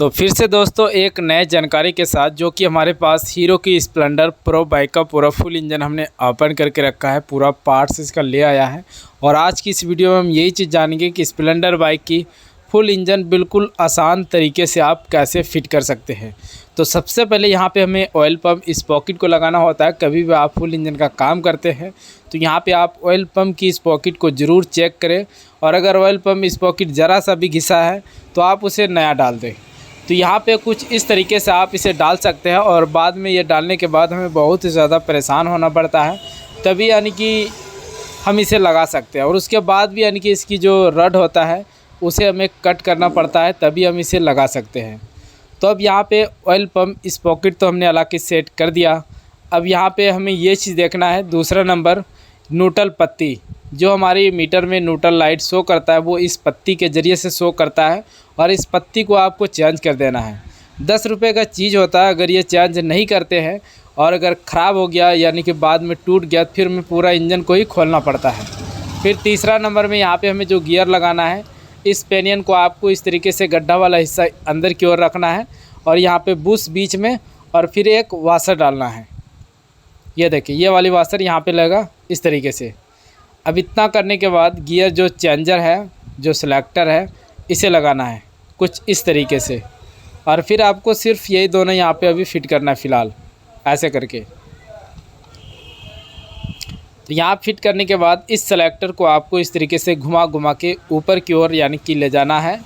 तो फिर से दोस्तों एक नए जानकारी के साथ, जो कि हमारे पास हीरो की स्प्लेंडर प्रो बाइक का पूरा फुल इंजन हमने ओपन करके रखा है, पूरा पार्ट्स इसका ले आया है। और आज की इस वीडियो में हम यही चीज़ जानेंगे कि स्प्लेंडर बाइक की फुल इंजन बिल्कुल आसान तरीके से आप कैसे फिट कर सकते हैं। तो सबसे पहले यहाँ पे हमें ऑयल पम्प इस पॉकेट को लगाना होता है। कभी भी आप फुल इंजन का काम करते हैं तो यहाँ पे आप ऑयल पम्प की इस पॉकेट को ज़रूर चेक करें, और अगर ऑयल पम्प इस पॉकेट ज़रा सा भी घिसा है तो आप उसे नया डाल दें। तो यहाँ पे कुछ इस तरीके से आप इसे डाल सकते हैं, और बाद में ये डालने के बाद हमें बहुत ही ज़्यादा परेशान होना पड़ता है, तभी यानी कि हम इसे लगा सकते हैं। और उसके बाद भी यानी कि इसकी जो रड होता है उसे हमें कट करना पड़ता है, तभी हम इसे लगा सकते हैं। तो अब यहाँ पे ऑयल पम्प इस पॉकेट तो हमने हालांकि सेट कर दिया। अब यहाँ पे हमें ये चीज़ देखना है, दूसरा नंबर न्यूट्रल पत्ती, जो हमारी मीटर में न्यूट्रल लाइट शो करता है वो इस पत्ती के ज़रिए से शो करता है, और इस पत्ती को आपको चेंज कर देना है। 10 रुपये का चीज़ होता है। अगर ये चेंज नहीं करते हैं और अगर ख़राब हो गया यानी कि बाद में टूट गया, फिर हमें पूरा इंजन को ही खोलना पड़ता है। फिर तीसरा नंबर में यहाँ पे हमें जो गियर लगाना है, इस पेनियन को आपको इस तरीके से गड्ढा वाला हिस्सा अंदर की ओर रखना है, और यहाँ पे बुश बीच में, और फिर एक वाशर डालना है। ये देखिए, ये वाली वाशर यहाँ पे लगेगा इस तरीके से। अब इतना करने के बाद गियर जो चेंजर है, जो सिलेक्टर है, इसे लगाना है कुछ इस तरीके से, और फिर आपको सिर्फ यही दोनों यहाँ पे अभी फिट करना है फ़िलहाल, ऐसे करके। तो यहाँ फिट करने के बाद इस सेलेक्टर को आपको इस तरीके से घुमा घुमा के ऊपर की ओर यानी कि ले जाना है।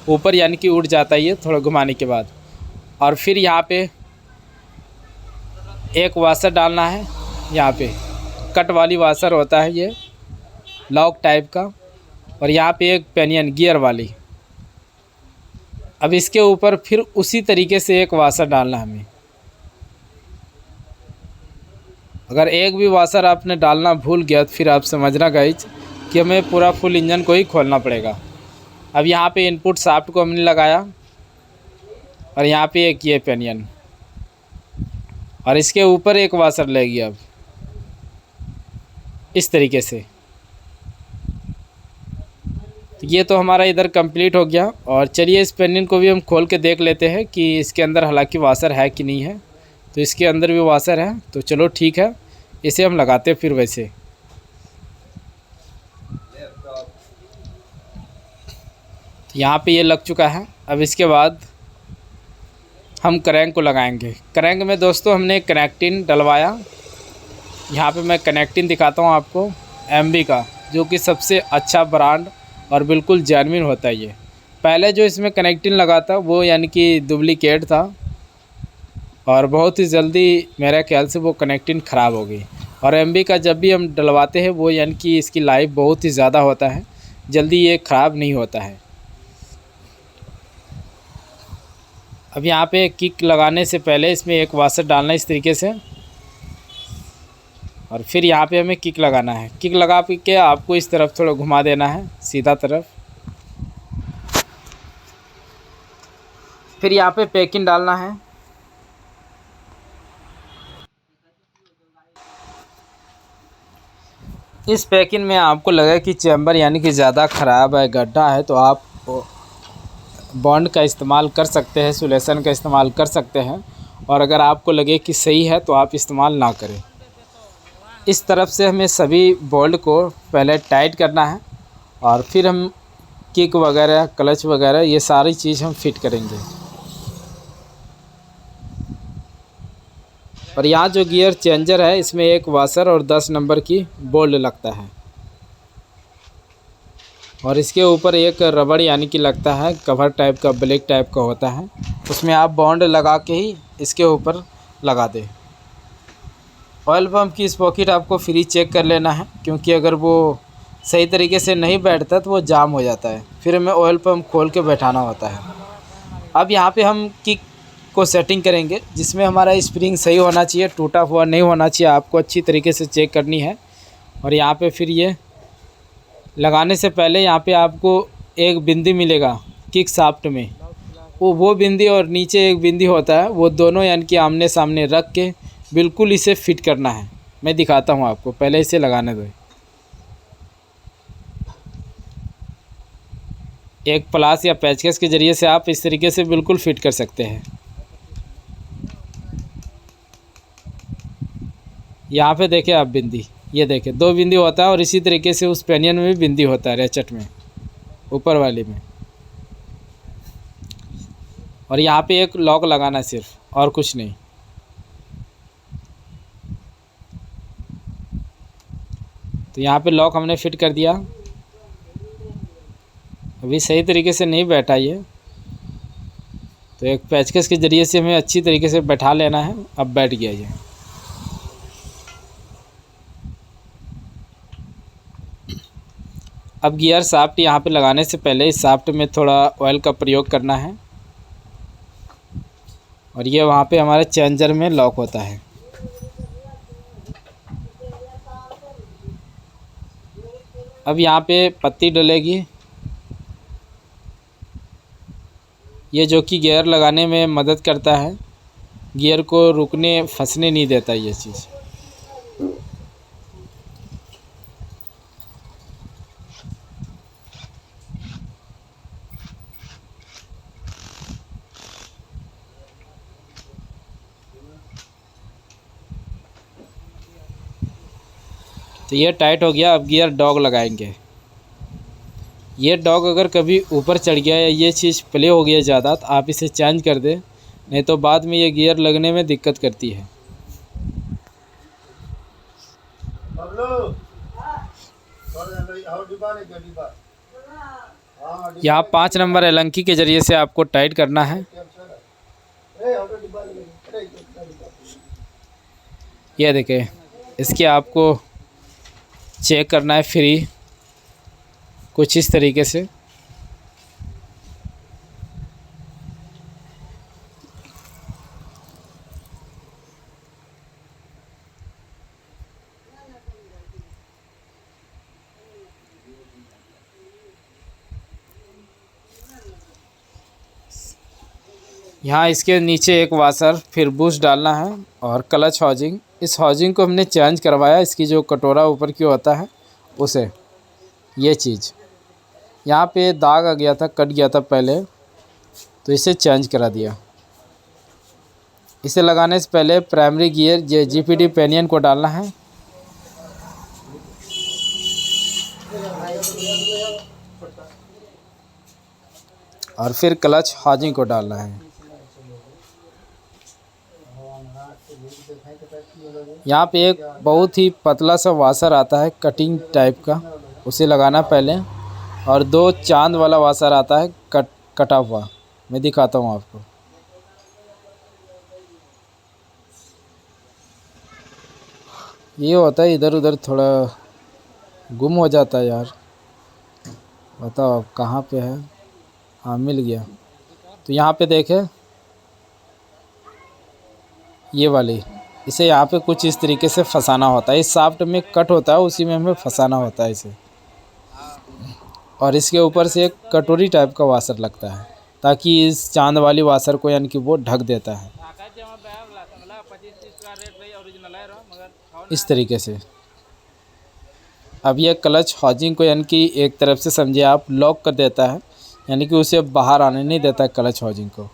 ऊपर यानी कि उड़ जाता है ये थोड़ा घुमाने के बाद, और फिर यहाँ पे एक वाशर डालना है। यहाँ पे कट वाली वाशर होता है ये, लॉक टाइप का, और यहाँ पे एक पेनियन गियर वाली। अब इसके ऊपर फिर उसी तरीके से एक वाशर डालना है हमें। अगर एक भी वाशर आपने डालना भूल गया तो फिर आप समझना गाइज कि हमें पूरा फुल इंजन को ही खोलना पड़ेगा। अब यहाँ पे इनपुट शाफ्ट को हमने लगाया, और यहाँ पे एक ये पेनियन, और इसके ऊपर एक वाशर लगेगी। अब इस तरीके से तो ये तो हमारा इधर कंप्लीट हो गया। और चलिए इस पेनियन को भी हम खोल के देख लेते हैं कि इसके अंदर हालांकि वाशर है कि नहीं है। तो इसके अंदर भी वाशर है, तो चलो ठीक है, इसे हम लगाते हैं फिर वैसे। तो यहाँ पे ये लग चुका है। अब इसके बाद हम क्रैंक को लगाएंगे। क्रैंक में दोस्तों हमने कनेक्टिन डलवाया। यहाँ पे मैं कनेक्टिन दिखाता हूँ आपको, एमबी का, जो कि सबसे अच्छा ब्रांड और बिल्कुल जेन्युइन होता है ये। पहले जो इसमें कनेक्टिन लगा था वो यानी कि डुप्लीकेट था, और बहुत ही जल्दी मेरे ख्याल से वो कनेक्टिन ख़राब हो गई। और एमबी का जब भी हम डलवाते हैं वो यानी कि इसकी लाइफ बहुत ही ज़्यादा होता है, जल्दी ये ख़राब नहीं होता है। अब यहाँ पे किक लगाने से पहले इसमें एक वाशर डालना इस तरीके से, और फिर यहाँ पे हमें किक लगाना है। किक लगा के आपको इस तरफ थोड़ा घुमा देना है, सीधा तरफ। फिर यहाँ पे पैकिंग डालना है। इस पैकिंग में आपको लगे कि चैम्बर यानी कि ज़्यादा ख़राब है, गड्ढा है, तो आप बॉन्ड का इस्तेमाल कर सकते हैं, सोल्यूशन का इस्तेमाल कर सकते हैं। और अगर आपको लगे कि सही है तो आप इस्तेमाल ना करें। इस तरफ से हमें सभी बोल्ट को पहले टाइट करना है, और फिर हम किक वगैरह, क्लच वगैरह, ये सारी चीज़ हम फिट करेंगे। और यहाँ जो गियर चेंजर है इसमें एक वाशर और 10 नंबर की बोल्ट लगता है, और इसके ऊपर एक रबड़ यानी कि लगता है, कवर टाइप का, ब्लैक टाइप का होता है, उसमें आप बॉन्ड लगा के ही इसके ऊपर लगा दें। ऑयल पम्प की स्पॉकेट आपको फ्री चेक कर लेना है, क्योंकि अगर वो सही तरीके से नहीं बैठता तो वो जाम हो जाता है, फिर हमें ऑयल पम्प खोल के बैठाना होता है। अब यहाँ पे हम किक को सेटिंग करेंगे, जिसमें हमारा स्प्रिंग सही होना चाहिए, टूटा हुआ नहीं होना चाहिए, आपको अच्छी तरीके से चेक करनी है। और यहाँ पे फिर ये लगाने से पहले यहाँ पे आपको एक बिंदी मिलेगा किक शाफ्ट में, वो बिंदी और नीचे एक बिंदी होता है, वो दोनों यानी कि आमने सामने रख के बिल्कुल इसे फिट करना है। मैं दिखाता हूँ आपको, पहले इसे लगाने दो। एक प्लास या पेचकस के ज़रिए से आप इस तरीके से बिल्कुल फिट कर सकते हैं। यहाँ पे देखें आप बिंदी, ये देखें 2 बिंदी होता है और इसी तरीके से उस पेनियन में भी बिंदी होता है रेचट में, ऊपर वाले में। और यहाँ पे एक लॉक लगाना है सिर्फ, और कुछ नहीं। तो यहाँ पे लॉक हमने फिट कर दिया। अभी सही तरीके से नहीं बैठा ये, तो एक पेचकस के ज़रिए से हमें अच्छी तरीके से बैठा लेना है। अब बैठ गया ये। अब गियर शाफ्ट यहाँ पे लगाने से पहले इस शाफ्ट में थोड़ा ऑयल का प्रयोग करना है, और ये वहाँ पे हमारे चेंजर में लॉक होता है। अब यहाँ पे पत्ती डलेगी, ये जो कि गियर लगाने में मदद करता है, गियर को रुकने फंसने नहीं देता ये चीज़। तो ये टाइट हो गया। अब गियर डॉग लगाएंगे। ये डॉग अगर कभी ऊपर चढ़ गया या ये चीज़ प्ले हो गया ज़्यादा, तो आप इसे चेंज कर दें, नहीं तो बाद में ये गियर लगने में दिक्कत करती है। यहाँ 5 नंबर एलंकी के ज़रिए से आपको टाइट करना है। ये देखें, इसके आपको चेक करना है फ्री, कुछ इस तरीके से। यहाँ इसके नीचे एक वाशर, फिर बूस्ट डालना है, और क्लच हाउजिंग। इस हाउजिंग को हमने चेंज करवाया, इसकी जो कटोरा ऊपर की होता है उसे। ये चीज़ यहाँ पे दाग आ गया था, कट गया था पहले, तो इसे चेंज करा दिया। इसे लगाने से पहले प्राइमरी गियर ये जीपीडी पेनियन को डालना है, और फिर क्लच हाउजिंग को डालना है। यहाँ पे एक बहुत ही पतला सा वाशर आता है कटिंग टाइप का, उसे लगाना पहले, और 2 चांद वाला वाशर आता है कटा हुआ। मैं दिखाता हूँ आपको। ये होता है इधर उधर थोड़ा गुम हो जाता है यार, बताओ आप कहाँ पे है। हाँ, मिल गया। तो यहाँ पे देखें, ये वाली, इसे यहाँ पे कुछ इस तरीके से फंसाना होता है। इस शाफ्ट में कट होता है, उसी में हमें फंसाना होता है इसे। और इसके ऊपर से एक कटोरी टाइप का वाशर लगता है, ताकि इस चांद वाली वाशर को यानी कि वो ढक देता है इस तरीके से। अब ये क्लच हाउजिंग को यानी कि एक तरफ से समझिए आप लॉक कर देता है, यानी कि उसे बाहर आने नहीं देता क्लच हाउजिंग को।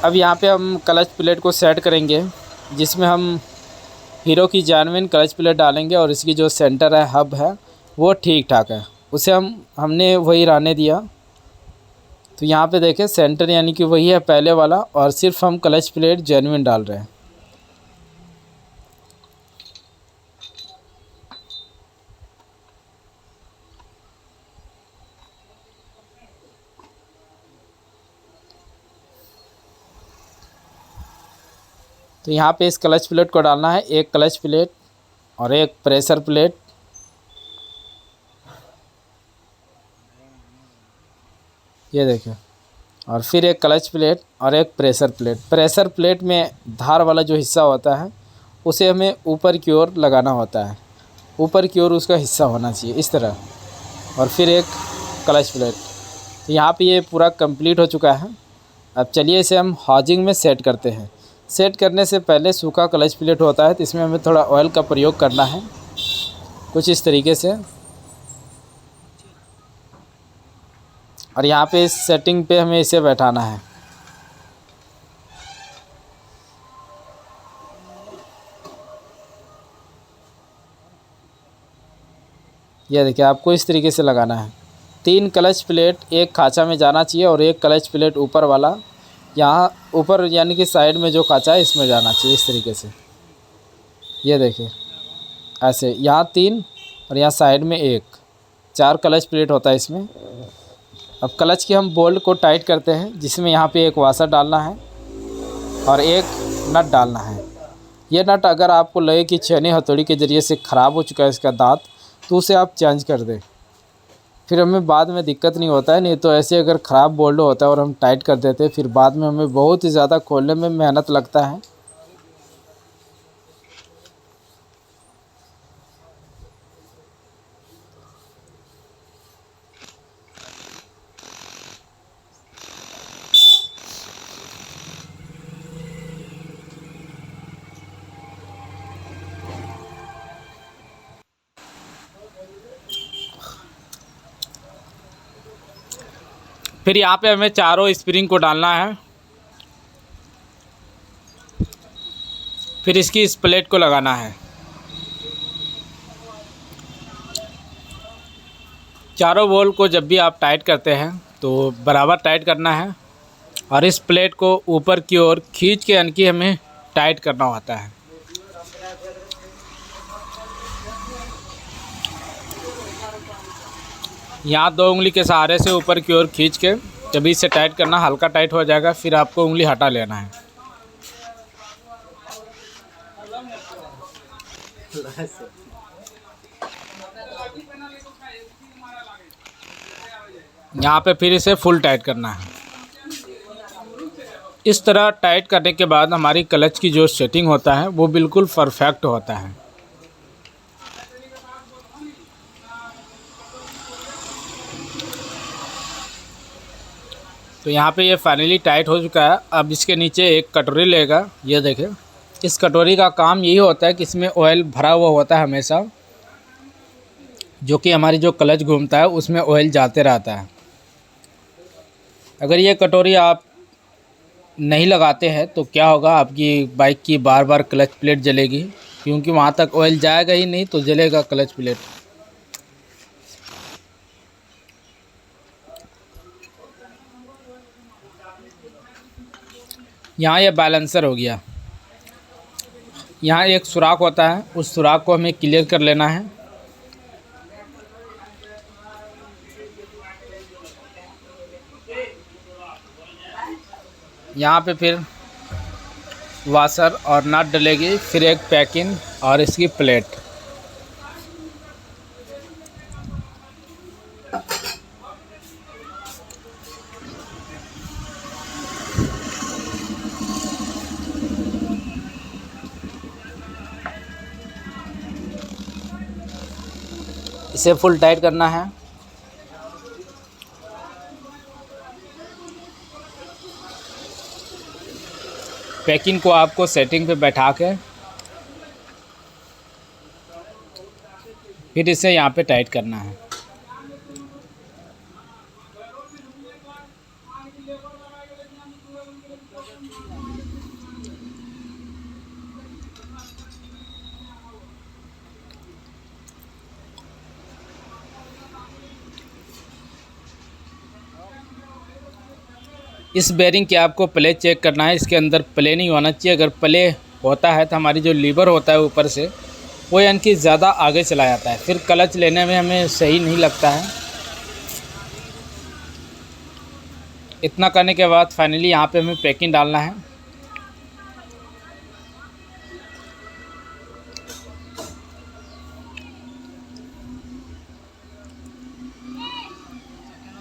अब यहाँ पे हम क्लच प्लेट को सेट करेंगे, जिसमें हम हीरो की जेन्युइन क्लच प्लेट डालेंगे, और इसकी जो सेंटर है, हब है, वो ठीक ठाक है, उसे हमने वही रहने दिया। तो यहाँ पे देखें सेंटर यानी कि वही है पहले वाला, और सिर्फ हम क्लच प्लेट जेन्युइन डाल रहे हैं। तो यहाँ पे इस क्लच प्लेट को डालना है, एक क्लच प्लेट और एक प्रेशर प्लेट। ये देखें, और फिर एक क्लच प्लेट और एक प्रेशर प्लेट। प्रेशर प्लेट में धार वाला जो हिस्सा होता है उसे हमें ऊपर की ओर लगाना होता है, ऊपर की ओर उसका हिस्सा होना चाहिए इस तरह। और फिर एक क्लच प्लेट। तो यहाँ पे ये पूरा कंप्लीट हो चुका है। अब चलिए इसे हम हाउजिंग में सेट करते हैं। सेट करने से पहले सूखा क्लच प्लेट होता है, तो इसमें हमें थोड़ा ऑयल का प्रयोग करना है, कुछ इस तरीके से। और यहाँ पे इस सेटिंग पे हमें इसे बैठाना है। यह देखिए, आपको इस तरीके से लगाना है। 3 क्लच प्लेट एक खांचा में जाना चाहिए और एक क्लच प्लेट ऊपर वाला, यहाँ ऊपर यानी कि साइड में जो खांचा है इसमें जाना चाहिए, इस तरीके से। ये देखिए ऐसे, यहाँ 3 और यहाँ साइड में 1, 4 क्लच प्लेट होता है इसमें। अब क्लच के हम बोल्ट को टाइट करते हैं, जिसमें यहाँ पे एक वाशर डालना है और एक नट डालना है। ये नट अगर आपको लगे कि छेनी हथौड़ी के ज़रिए से ख़राब हो चुका है इसका दांत, तो उसे आप चेंज कर दें, फिर हमें बाद में दिक्कत नहीं होता है। नहीं तो ऐसे अगर ख़राब बोल्ट होता है और हम टाइट कर देते हैं, फिर बाद में हमें बहुत ही ज़्यादा खोलने में मेहनत लगता है। फिर यहाँ पे हमें चारों स्प्रिंग को डालना है, फिर इसकी इस प्लेट को लगाना है। चारों बोल्ट को जब भी आप टाइट करते हैं तो बराबर टाइट करना है और इस प्लेट को ऊपर की ओर खींच के यानी कि हमें टाइट करना होता है। यहाँ 2 उंगली के सहारे से ऊपर की ओर खींच के तभी इसे टाइट करना, हल्का टाइट हो जाएगा, फिर आपको उंगली हटा लेना है। यहाँ पे फिर इसे फुल टाइट करना है। इस तरह टाइट करने के बाद हमारी क्लच की जो सेटिंग होता है वो बिल्कुल परफेक्ट होता है। तो यहाँ पे ये फाइनली टाइट हो चुका है। अब इसके नीचे एक कटोरी लेगा, ये देखें। इस कटोरी का काम यही होता है कि इसमें ऑयल भरा हुआ होता है हमेशा, जो कि हमारी जो क्लच घूमता है उसमें ऑयल जाते रहता है। अगर ये कटोरी आप नहीं लगाते हैं तो क्या होगा, आपकी बाइक की बार बार क्लच प्लेट जलेगी, क्योंकि वहाँ तक ऑयल जाएगा ही नहीं तो जलेगा क्लच प्लेट। यहाँ ये बैलेंसर हो गया। यहाँ एक सुराख होता है, उस सुराख को हमें क्लियर कर लेना है। यहाँ पे फिर वाशर और नट डलेगी, फिर एक पैकिंग और इसकी प्लेट। इसे फुल टाइट करना है। पैकिंग को आपको सेटिंग पे बैठा के फिर इसे यहाँ पे टाइट करना है। इस बेरिंग के आपको प्ले चेक करना है, इसके अंदर प्ले नहीं होना चाहिए। अगर प्ले होता है तो हमारी जो लीवर होता है ऊपर से वो यानी कि ज़्यादा आगे चला जाता है, फिर क्लच लेने में हमें सही नहीं लगता है। इतना करने के बाद फाइनली यहाँ पे हमें पैकिंग डालना है।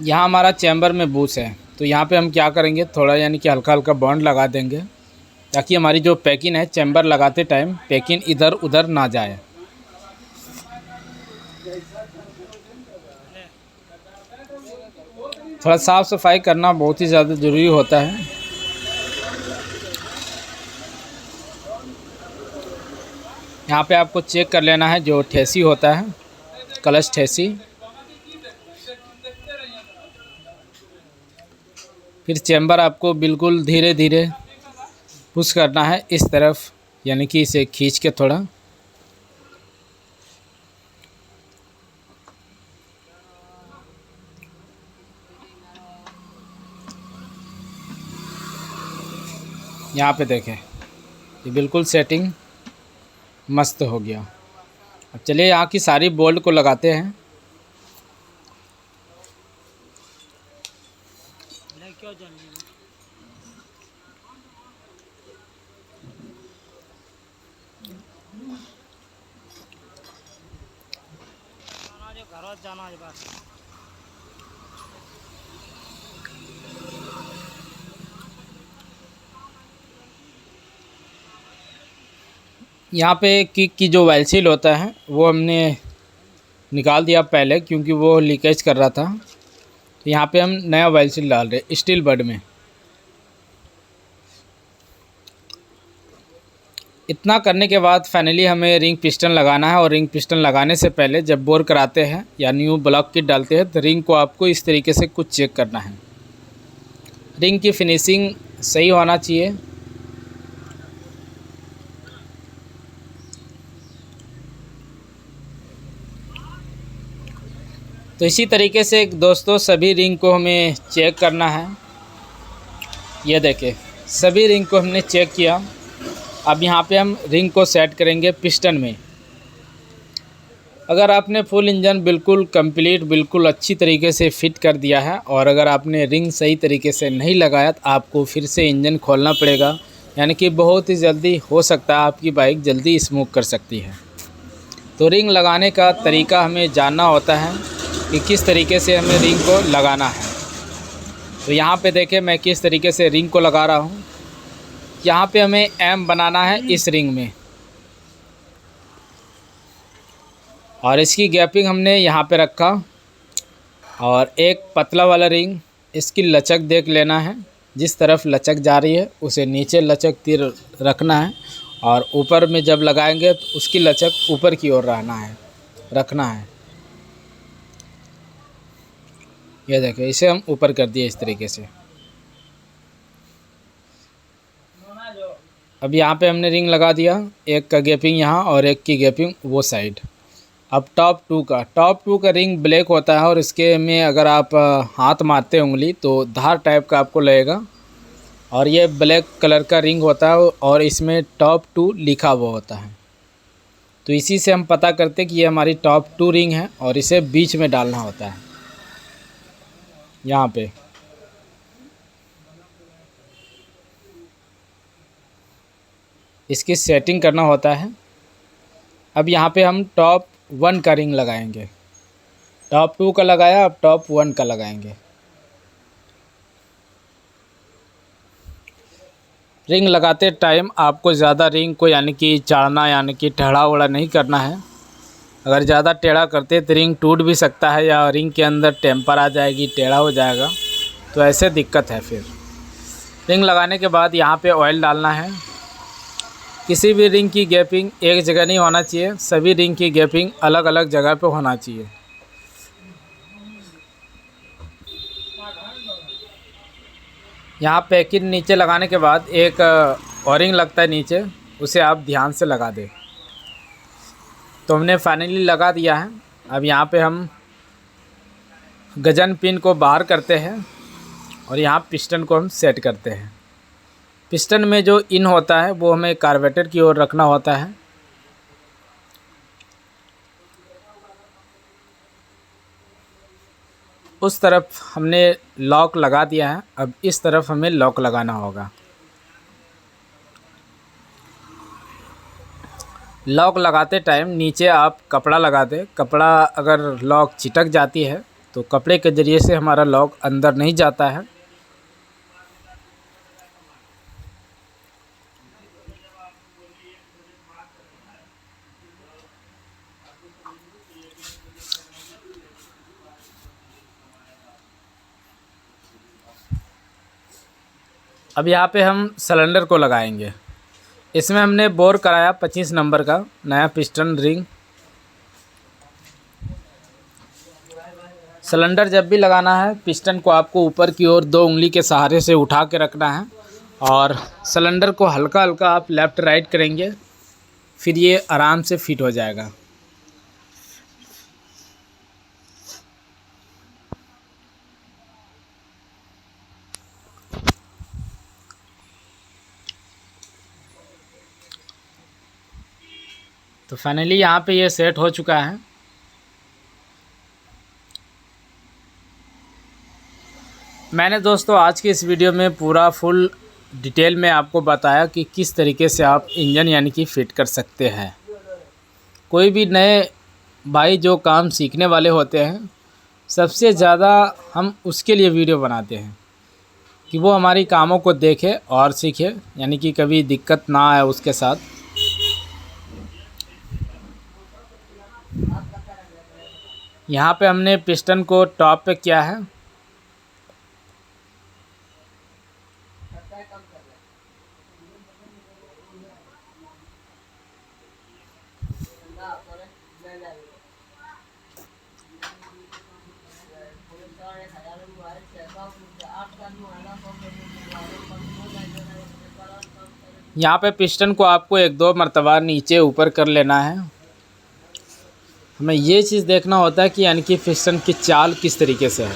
यहाँ हमारा चैम्बर में बूस है, तो यहाँ पे हम क्या करेंगे, थोड़ा यानी कि हल्का हल्का बॉन्ड लगा देंगे, ताकि हमारी जो पैकिंग है चैम्बर लगाते टाइम पैकिंग इधर उधर ना जाए। थोड़ा साफ़ सफाई करना बहुत ही ज़्यादा ज़रूरी होता है। यहाँ पे आपको चेक कर लेना है जो ठेसी होता है, क्लच ठेसी। फिर चेम्बर आपको बिल्कुल धीरे धीरे पुश करना है इस तरफ, यानी कि इसे खींच के थोड़ा। यहाँ पे देखें ये बिल्कुल सेटिंग मस्त हो गया। अब चलिए यहाँ की सारी बोल्ट को लगाते हैं। यहाँ पे किक की जो वाइल सील होता है वो हमने निकाल दिया पहले, क्योंकि वो लीकेज कर रहा था। तो यहाँ पे हम नया वाइल सील डाल रहे हैं स्टील बड में। इतना करने के बाद फाइनली हमें रिंग पिस्टन लगाना है। और रिंग पिस्टन लगाने से पहले जब बोर कराते हैं या न्यू ब्लॉक किट डालते हैं तो रिंग को आपको इस तरीके से कुछ चेक करना है। रिंग की फिनिशिंग सही होना चाहिए। तो इसी तरीके से दोस्तों सभी रिंग को हमें चेक करना है। ये देखें सभी रिंग को हमने चेक किया। अब यहाँ पे हम रिंग को सेट करेंगे पिस्टन में। अगर आपने फुल इंजन बिल्कुल कंप्लीट बिल्कुल अच्छी तरीके से फिट कर दिया है और अगर आपने रिंग सही तरीके से नहीं लगाया तो आपको फिर से इंजन खोलना पड़ेगा, यानी कि बहुत ही जल्दी हो सकता है आपकी बाइक जल्दी स्मोक कर सकती है। तो रिंग लगाने का तरीका हमें जानना होता है कि किस तरीके से हमें रिंग को लगाना है। तो यहाँ पे देखें मैं किस तरीके से रिंग को लगा रहा हूँ। यहाँ पे हमें एम बनाना है इस रिंग में, और इसकी गैपिंग हमने यहाँ पे रखा। और एक पतला वाला रिंग, इसकी लचक देख लेना है, जिस तरफ लचक जा रही है उसे नीचे लचक तीर रखना है, और ऊपर में जब लगाएंगे तो उसकी लचक ऊपर की ओर रखना है। ये देखिए इसे हम ऊपर कर दिए इस तरीके से। अब यहाँ पे हमने रिंग लगा दिया, एक का गैपिंग यहाँ और एक की गैपिंग वो साइड। अब टॉप टू का रिंग ब्लैक होता है और इसके में अगर आप हाथ मारते हैं उंगली तो धार टाइप का आपको लगेगा, और ये ब्लैक कलर का रिंग होता है और इसमें टॉप 2 लिखा हुआ होता है। तो इसी से हम पता करते हैं कि ये हमारी टॉप 2 रिंग है और इसे बीच में डालना होता है यहाँ पे। इसकी सेटिंग करना होता है। अब यहाँ पे हम टॉप 1 का रिंग लगाएंगे। टॉप 2 का लगाया, अब टॉप 1 का लगाएंगे। रिंग लगाते टाइम आपको ज़्यादा रिंग को यानी कि चाड़ना यानी कि टेढ़ा वड़ा नहीं करना है। अगर ज़्यादा टेढ़ा करते तो रिंग टूट भी सकता है या रिंग के अंदर टेम्पर आ जाएगी, टेढ़ा हो जाएगा, तो ऐसे दिक्कत है। फिर रिंग लगाने के बाद यहाँ पे ऑयल डालना है। किसी भी रिंग की गैपिंग एक जगह नहीं होना चाहिए, सभी रिंग की गैपिंग अलग अलग जगह पे होना चाहिए। यहाँ पैकेट नीचे लगाने के बाद एक ओरिंग लगता है नीचे, उसे आप ध्यान से लगा दें। तो हमने फाइनली लगा दिया है। अब यहाँ पे हम गजन पिन को बाहर करते हैं और यहाँ पिस्टन को हम सेट करते हैं। पिस्टन में जो इन होता है वो हमें कार्बोरेटर की ओर रखना होता है। उस तरफ हमने लॉक लगा दिया है, अब इस तरफ हमें लॉक लगाना होगा। लॉक लगाते टाइम नीचे आप कपड़ा लगा दें। कपड़ा अगर लॉक चिटक जाती है तो कपड़े के ज़रिए से हमारा लॉक अंदर नहीं जाता है। अब यहाँ पे हम सिलेंडर को लगाएंगे। इसमें हमने बोर कराया 25 नंबर का नया पिस्टन रिंग। सिलेंडर जब भी लगाना है पिस्टन को आपको ऊपर की ओर 2 उंगली के सहारे से उठा के रखना है और सिलेंडर को हल्का हल्का आप लेफ़्ट राइट करेंगे, फिर ये आराम से फिट हो जाएगा। तो फाइनली यहाँ पे ये सेट हो चुका है। मैंने दोस्तों आज की इस वीडियो में पूरा फुल डिटेल में आपको बताया कि किस तरीके से आप इंजन यानी कि फ़िट कर सकते हैं। कोई भी नए भाई जो काम सीखने वाले होते हैं, सबसे ज़्यादा हम उसके लिए वीडियो बनाते हैं कि वो हमारी कामों को देखे और सीखे, यानी कि कभी दिक्कत ना आए उसके साथ। यहाँ पे हमने पिस्टन को टॉप पे किया है। यहाँ पे पिस्टन को आपको 1-2 मरतबा नीचे ऊपर कर लेना है। हमें ये चीज़ देखना होता है कि यानी कि पिस्टन की चाल किस तरीके से है।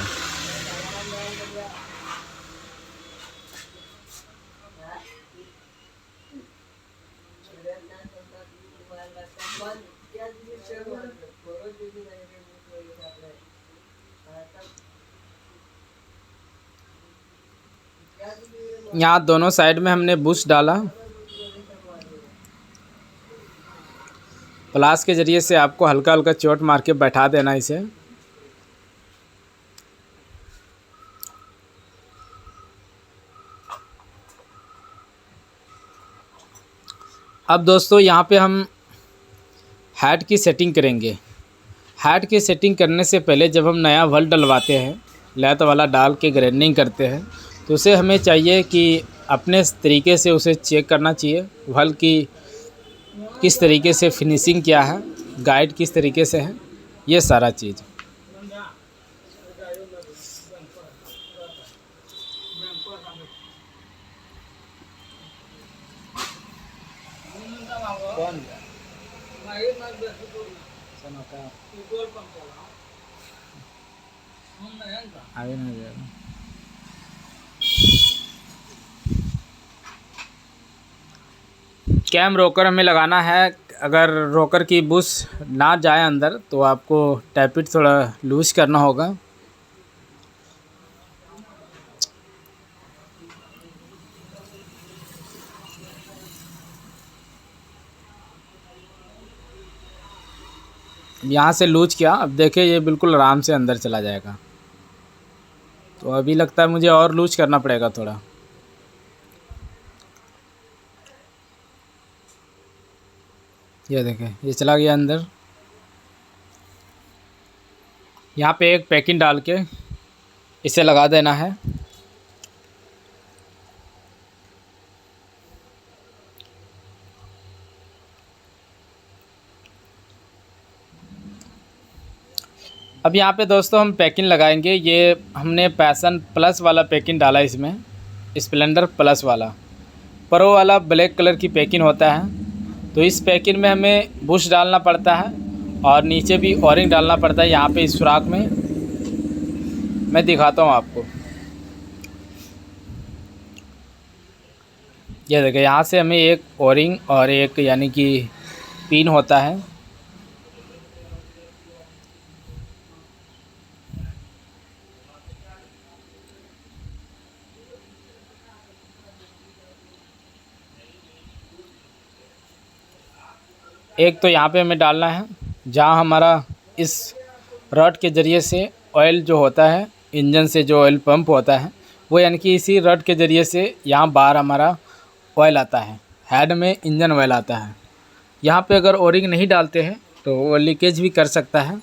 यहाँ दोनों साइड में हमने बुश डाला। प्लास के ज़रिए से आपको हल्का हल्का चोट मार के बैठा देना इसे। अब दोस्तों यहाँ पे हम हेड की सेटिंग करेंगे। हेड की सेटिंग करने से पहले जब हम नया वल डलवाते हैं, लैथ वाला डाल के ग्राइंडिंग करते हैं, तो उसे हमें चाहिए कि अपने तरीके से उसे चेक करना चाहिए वल की किस तरीके से फिनिशिंग क्या है, गाइड किस तरीके से है, ये सारा चीज़। कैम रोकर हमें लगाना है। अगर रोकर की बुश ना जाए अंदर तो आपको टैपिट थोड़ा लूज करना होगा। यहाँ से लूज किया, अब देखिए ये बिल्कुल आराम से अंदर चला जाएगा। तो अभी लगता है मुझे और लूज करना पड़ेगा थोड़ा। ये देखें ये चला गया अंदर। यहाँ पे एक पैकिंग डाल के इसे लगा देना है। अब यहाँ पे दोस्तों हम पैकिंग लगाएंगे। ये हमने पैशन प्लस वाला पैकिंग डाला इसमें, स्प्लेंडर प्लस वाला। प्रो वाला ब्लैक कलर की पैकिंग होता है। तो इस पैकिंग में हमें बुश डालना पड़ता है और नीचे भी ओरिंग डालना पड़ता है। यहाँ पे इस सुराख में मैं दिखाता हूँ आपको। ये देखिए यहाँ से हमें एक ओरिंग और एक यानी कि पिन होता है। एक तो यहाँ पे हमें डालना है जहाँ हमारा इस रड के ज़रिए से ऑयल जो होता है, इंजन से जो ऑयल पंप होता है वो यानी कि इसी रड के ज़रिए से यहाँ बाहर हमारा ऑयल आता है, हेड में इंजन ऑयल आता है। यहाँ पे अगर ओरिंग नहीं डालते हैं तो वो लीकेज भी कर सकता है।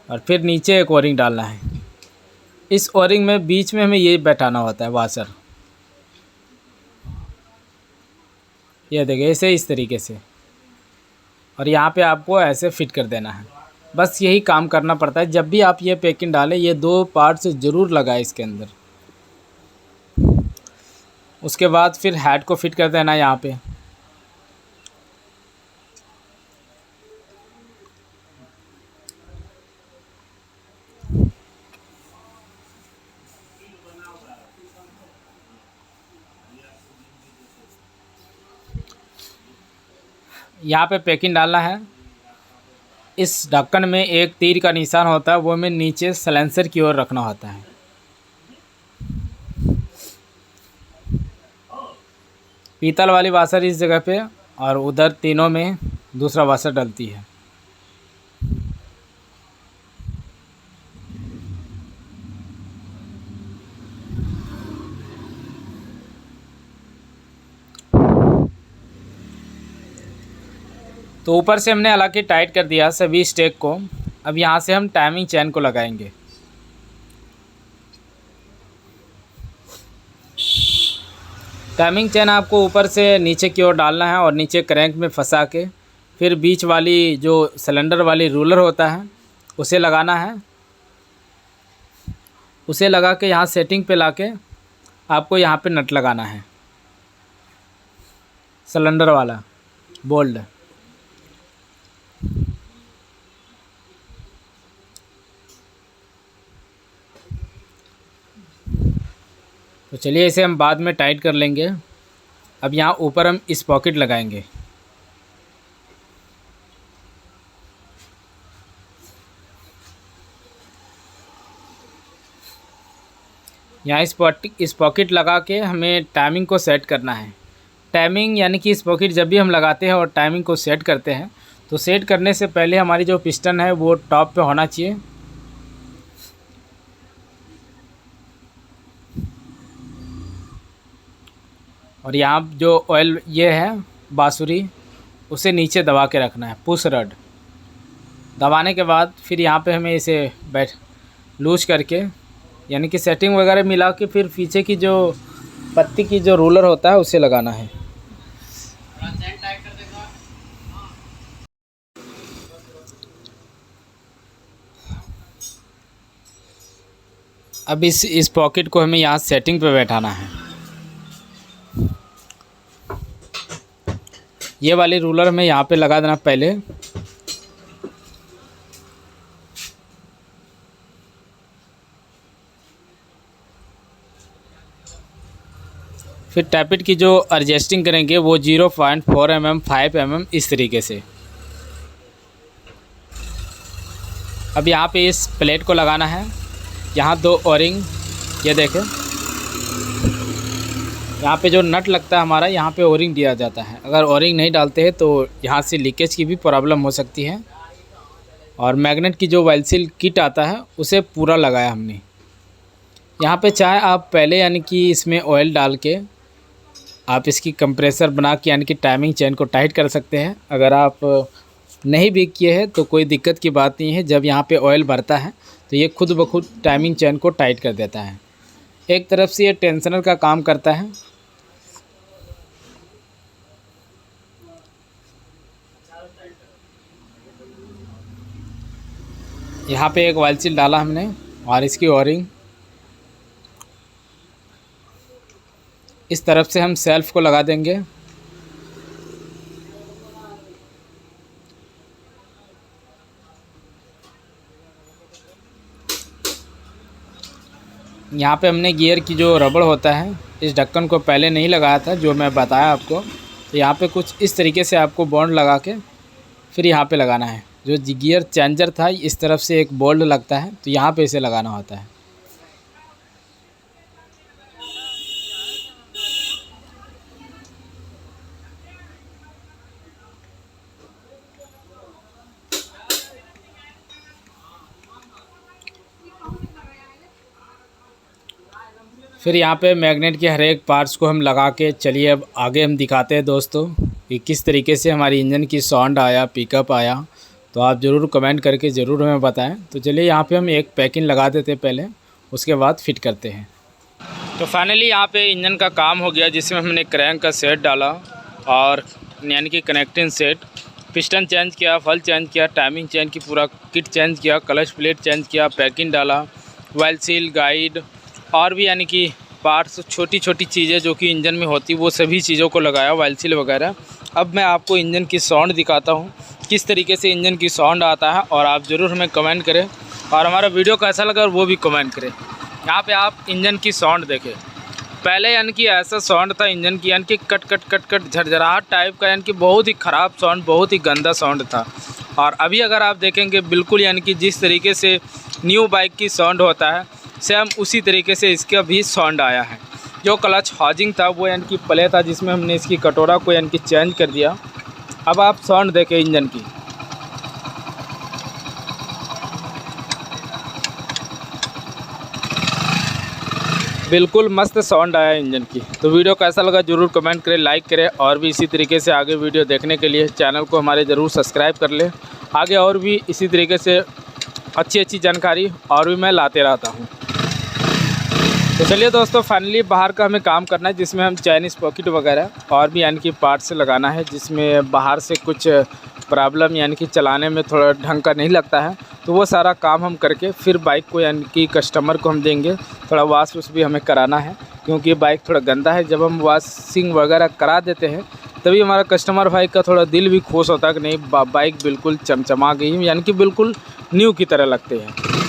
और फिर नीचे एक ओरिंग डालना है। इस ओरिंग में बीच में हमें ये बैठाना होता है वाशर। ये देखिए ऐसे इस तरीके से, और यहाँ पे आपको ऐसे फिट कर देना है। बस यही काम करना पड़ता है। जब भी आप ये पैकिंग डालें, ये 2 पार्ट्स ज़रूर लगाएं इसके अंदर। उसके बाद फिर हेड को फिट कर देना यहाँ पे। यहाँ पे पैकिंग डालना है। इस ढक्कन में एक तीर का निशान होता है, वो हमें नीचे साइलेंसर की ओर रखना होता है। पीतल वाली वाशर इस जगह पे, और उधर तीनों में दूसरा वाशर डलती है। तो ऊपर से हमने हालांकि टाइट कर दिया सभी स्टेक को। अब यहाँ से हम टाइमिंग चेन को लगाएंगे। टाइमिंग चेन आपको ऊपर से नीचे की ओर डालना है और नीचे क्रैंक में फंसा के फिर बीच वाली जो सिलेंडर वाली रूलर होता है उसे लगाना है। उसे लगा के यहाँ सेटिंग पे लाके आपको यहाँ पे नट लगाना है, सिलेंडर वाला बोल्ट। तो चलिए इसे हम बाद में टाइट कर लेंगे। अब यहाँ ऊपर हम इस पॉकेट लगाएंगे। यहाँ इस पॉकेट लगा के हमें टाइमिंग को सेट करना है। टाइमिंग यानी कि इस पॉकेट जब भी हम लगाते हैं और टाइमिंग को सेट करते हैं, तो सेट करने से पहले हमारी जो पिस्टन है वो टॉप पे होना चाहिए। और यहाँ जो ऑयल ये है बाँसुरी, उसे नीचे दबा के रखना है। पुश रड दबाने के बाद फिर यहाँ पे हमें इसे लूज करके, यानी कि सेटिंग वगैरह मिला के फिर पीछे की जो पत्ती की जो रोलर होता है उसे लगाना है। अब इस पॉकेट को हमें यहाँ सेटिंग पे बैठाना है। ये वाली रूलर हमें यहाँ पे लगा देना पहले। फिर टैपिट की जो एडजस्टिंग करेंगे वो 0.4 mm 5 mm इस तरीके से। अब यहाँ पे इस प्लेट को लगाना है। यहाँ 2 ओरिंग, ये देखें यहाँ पे जो नट लगता है हमारा, यहाँ पे ओरिंग दिया जाता है। अगर ओरिंग नहीं डालते हैं तो यहाँ से लीकेज की भी प्रॉब्लम हो सकती है। और मैग्नेट की जो वाइल सील किट आता है उसे पूरा लगाया हमने। यहाँ पे चाहे आप पहले यानी कि इसमें ऑयल डाल के आप इसकी कंप्रेसर बना के यानी कि टाइमिंग चेन को टाइट कर सकते हैं। अगर आप नहीं भी किए हैं तो कोई दिक्कत की बात नहीं है। जब यहाँ पे ऑयल भरता है तो ये खुद ब खुद टाइमिंग चेन को टाइट कर देता है। एक तरफ से ये टेंशनर का काम करता है। यहाँ पे एक वाइल सील डाला हमने और इसकी ओरिंग इस तरफ से हम सेल्फ को लगा देंगे। यहाँ पे हमने गियर की जो रबड़ होता है, इस ढक्कन को पहले नहीं लगाया था जो मैं बताया आपको। तो यहाँ पे कुछ इस तरीके से आपको बॉन्ड लगा के फिर यहाँ पे लगाना है। जो गियर चेंजर था इस तरफ से एक बोल्ट लगता है, तो यहाँ पे इसे लगाना होता है। फिर यहाँ पे मैग्नेट के हर एक पार्ट्स को हम लगा के, चलिए अब आगे हम दिखाते हैं दोस्तों कि किस तरीके से हमारी इंजन की साउंड आया, पिकअप आया। तो आप ज़रूर कमेंट करके ज़रूर हमें बताएं। तो चलिए यहाँ पे हम एक पैकिंग लगा देते हैं पहले, उसके बाद फिट करते हैं। तो फाइनली यहाँ पे इंजन का काम हो गया, जिसमें हमने क्रैंक का सेट डाला और यानी कि कनेक्टिंग सेट, पिस्टन चेंज किया, फल चेंज किया, टाइमिंग चेंज की, पूरा किट चेंज किया, क्लच प्लेट चेंज किया, पैकिंग डाला, वाइल सील, गाइड और भी यानी कि पार्ट्स, छोटी छोटी चीज़ें जो कि इंजन में होती वो सभी चीज़ों को लगाया, वाइल सील वगैरह। अब मैं आपको इंजन की साउंड दिखाता हूँ, किस तरीके से इंजन की साउंड आता है, और आप ज़रूर हमें कमेंट करें और हमारा वीडियो कैसा लगा और वो भी कमेंट करें। यहाँ पे आप इंजन की साउंड देखें, पहले यानी कि ऐसा साउंड था इंजन की, यानी कि कट कट कट कट झरझराहट टाइप का, यानी कि बहुत ही ख़राब साउंड, बहुत ही गंदा साउंड था। और अभी अगर आप देखेंगे बिल्कुल यानी कि जिस तरीके से न्यू बाइक की साउंड होता है सेम उसी तरीके से इसका भी साउंड आया है। जो क्लच हाउसिंग था वो यानी कि प्ले था, जिसमें हमने इसकी कटोरा को यानी कि चेंज कर दिया। अब आप साउंड देखें इंजन की, बिल्कुल मस्त साउंड आया इंजन की। तो वीडियो कैसा लगा ज़रूर कमेंट करें, लाइक करें, और भी इसी तरीके से आगे वीडियो देखने के लिए चैनल को हमारे ज़रूर सब्सक्राइब कर लें। आगे और भी इसी तरीके से अच्छी अच्छी जानकारी और भी मैं लाते रहता हूँ। तो चलिए दोस्तों, फाइनली बाहर का हमें काम करना है, जिसमें हम चाइनीज़ पॉकेट वगैरह और भी यानी कि पार्ट्स लगाना है, जिसमें बाहर से कुछ प्रॉब्लम यानी कि चलाने में थोड़ा ढंग का नहीं लगता है। तो वो सारा काम हम करके फिर बाइक को यानी कि कस्टमर को हम देंगे। थोड़ा वॉश भी हमें कराना है, क्योंकि बाइक थोड़ा गंदा है। जब हम वॉशिंग वगैरह करा देते हैं तभी हमारा कस्टमर भाई का थोड़ा दिल भी खुश होता है कि नहीं, बाइक बिल्कुल चमचमा गई, यानी कि बिल्कुल न्यू की तरह लगते हैं।